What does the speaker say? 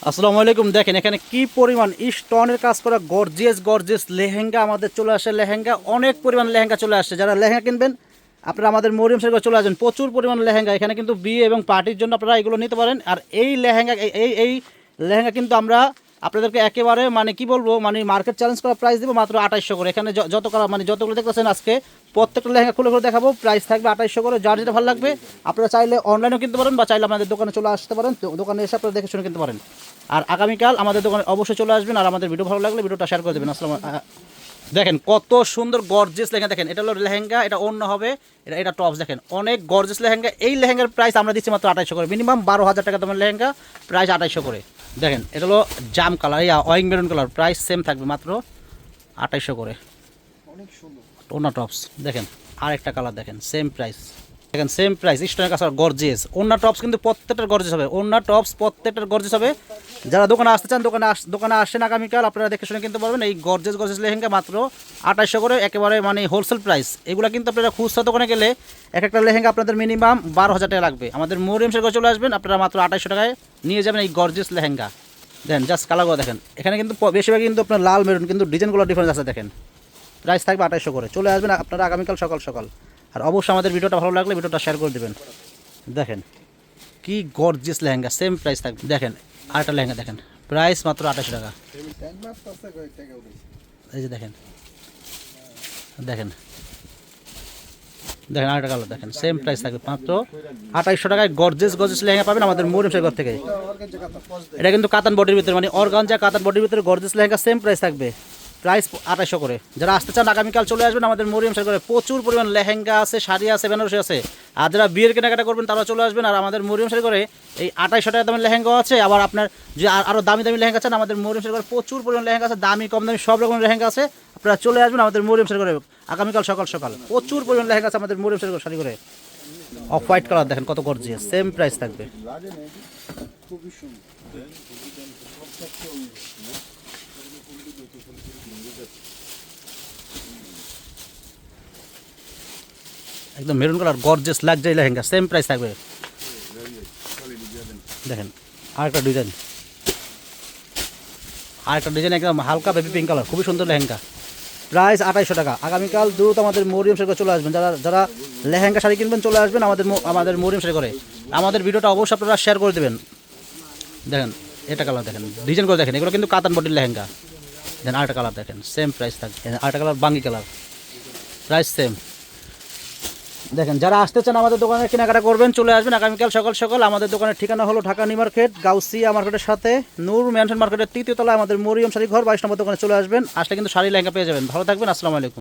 আসসালামু আলাইকুম। দেখেন এখানে কি পরিমাণ স্টোনের কাজ করা গর্জিয়াস লেহেঙ্গা আমাদের চলে আসে। লেহেঙ্গা অনেক পরিমাণ লেহেঙ্গা চলে আসছে। যারা লেহেঙ্গা কিনবেন আপনারা আমাদের মরিয়ম সাইকেল চলে আসবেন। প্রচুর পরিমাণ লেহেঙ্গা এখানে কিন্তু বিয়ে এবং পার্টির জন্য আপনারা এগুলো নিতে পারেন। আর এই লেহেঙ্গা এই লেহেঙ্গা কিন্তু আমরা আপনাদেরকে একেবারে মানে কি বলবো মানে মার্কেট চ্যালেঞ্জ করা প্রাইস দেবো মাত্র 2800 করে। এখানে যত কালার মানে যতগুলো দেখতেছেন আজকে প্রত্যেকটা লেহেঙ্গা খুলে করে দেখাবো। প্রাইস থাকবে 2800 করে। যার যেটা ভালো লাগবে আপনারা চাইলে অনলাইনেও কিনতে পারেন বা চাইলে আমাদের দোকানে চলে আসতে পারেন। দোকানে এসে আপনারা দেখে শুনে কিনতে পারেন। আর আগামীকাল আমাদের দোকানে অবশ্যই চলে আসবেন। আর আমাদের ভিডিও ভালো লাগলে ভিডিওটা শেয়ার করে দেবেন। আসসালাম। দেখেন কত সুন্দর গর্জিয়াস লেহেঙ্গা। দেখেন এটা হলো লেহেঙ্গা, এটা অন্য হবে, এটা টপস। দেখেন অনেক গর্জিয়াস লেহেঙ্গা। এই লেহেঙ্গার প্রাইস আমরা দিচ্ছি মাত্র 2800 করে। মিনিমাম 12,000 টাকা দামের লেহেঙ্গা, প্রাইস 2800 করে। দেখেন এটা হলো জাম colour, wine maroon colour, price same থাকবে মাত্র 2800 করে। অনেক সুন্দর ওনা টপস। দেখেন আরেকটা কালার, দেখেন সেম প্রাইস। দেখেন সেম প্রাইস, স্টোনের কাছে গর্জিয়াস। ওনা টপস কিন্তু প্রত্যেকটার গর্জিয়াস হবে। ওনা টপস প্রত্যেকটার গর্জিয়াস হবে। যারা দোকানে আসতে চান দোকানে আসেন আগামীকাল, আপনারা দেখে শুনে কিনতে পারবেন। এই গর্জিয়াস লেহেঙ্গা মাত্র 2800 করে, একেবারে মানে হোলসেল প্রাইস। এগুলো কিন্তু আপনারা খুচরা দোকানে গেলে এক একটা লেহেঙ্গা আপনাদের মিনিমাম 12,000 টাকা লাগবে। আমাদের মরিয়ম সাইকেল চলে আসবেন, আপনারা মাত্র 2800 টাকায় নিয়ে যাবেন এই গর্জিয়াস লেহেঙ্গা। দেখেন জাস্ট কালারগুলো দেখেন। এখানে কিন্তু বেশিরভাগ কিন্তু আপনার লাল মেরুন, কিন্তু ডিজাইনগুলো ডিফারেন্স আছে। দেখেন প্রাইস থাকবে 2800 করে। চলে আসবেন আপনারা আগামীকাল সকাল। আর অবশ্যই আমাদের ভিডিওটা ভালো লাগলে ভিডিওটা শেয়ার করে দেবেন। দেখেন কি গর্জিয়াস লেহেঙ্গা, সেম প্রাইস থাকবে। দেখেন আরেকটা লেহেঙ্গা, দেখেন প্রাইস মাত্র 2800 টাকা। এই যে দেখেন দেখেন দেখেন আরেকটা কালার, দেখেন সেম প্রাইস থাকবে মাত্র 2800 টাকায়। গর্জিয়াস লেহেঙ্গা পাবেন আমাদের মরিয়ম সাইকেল থেকে। এটা কিন্তু কাতান বডির ভিতরে, মানে অর্গানজা কাতান বডির ভিতরে গর্জিয়াস লেহেঙ্গা, সেম প্রাইস থাকবে, প্রাইস 2800 করে। যারা আসতে চান আগামীকাল চলে আসবেন আমাদের মরিয়ম সাইকেলে। প্রচুর পরিমাণ লেহেঙ্গা আছে, শাড়ি আছে, বেনারসি আছে। আর যারা বিয়ের কেনাকাটা করবেন তারা চলে আসবেন। আর আমাদের মরিয়ম সাইকেলে এই 2800 টাকা দামের লেহেঙ্গা আছে। আবার আপনার যে আরও দামি লেহেঙ্গা চান, আমাদের মরিয়ম সাইকেলে প্রচুর পরিমাণ লেহেঙ্গা আছে, দামি কম দামি সব রকমের লেহেঙ্গা আছে। আপনারা চলে আসবেন আমাদের মরিয়ম সাইকেলে আগামীকাল সকাল। প্রচুর পরিমাণ লেহেঙ্গা আছে আমাদের মরিয়ম সাইকেল শাড়ি করে। অফ হোয়াইট কালার, দেখেন কত গর্জিয়াস, সেম প্রাইস থাকবে। একদম maroon colour gorgeous luxury lehenga, same price থাকবে। দেখেন আরেকটা ডিজাইন একদম হালকা বেবি পিঙ্ক কালার, খুবই সুন্দর লেহেঙ্গা, প্রাইস 2800 টাকা। আগামীকাল দ্রুত আমাদের মরিয়ম সাইকেলে চলে আসবেন। যারা লেহেঙ্গা শাড়ি কিনবেন চলে আসবেন আমাদের মরিয়ম সাইকেল করে। আমাদের ভিডিওটা অবশ্যই আপনারা শেয়ার করে দেবেন। দেখেন এটা কালার, দেখেন ডিজাইন করে দেখেন, এগুলো কিন্তু কাতান বডির লেহেঙ্গা। দেন আরেকটা কালার, দেখেন সেম প্রাইস থাকবে। আরেকটা কালার বাঙ্গি কালার, প্রাইস সেম। দেখেন যারা আসতে চান আমাদের দোকানে কেনাকাটা করবেন চলে আসবেন আগামীকাল সকাল। আমাদের দোকানের ঠিকানা হলো ঢাকা নিউ মার্কেট, গাউসিয়া মার্কেটের সাথে নূর ম্যানশন মার্কেটের 3য় তলায় আমাদের মরিয়ম শাড়ি ঘর 22 নম্বর দোকানে চলে আসবেন। আসলে কিন্তু শাড়ি লেহেঙ্গা পেয়ে যাবেন। ভালো থাকবেন, আসসালামু আলাইকুম।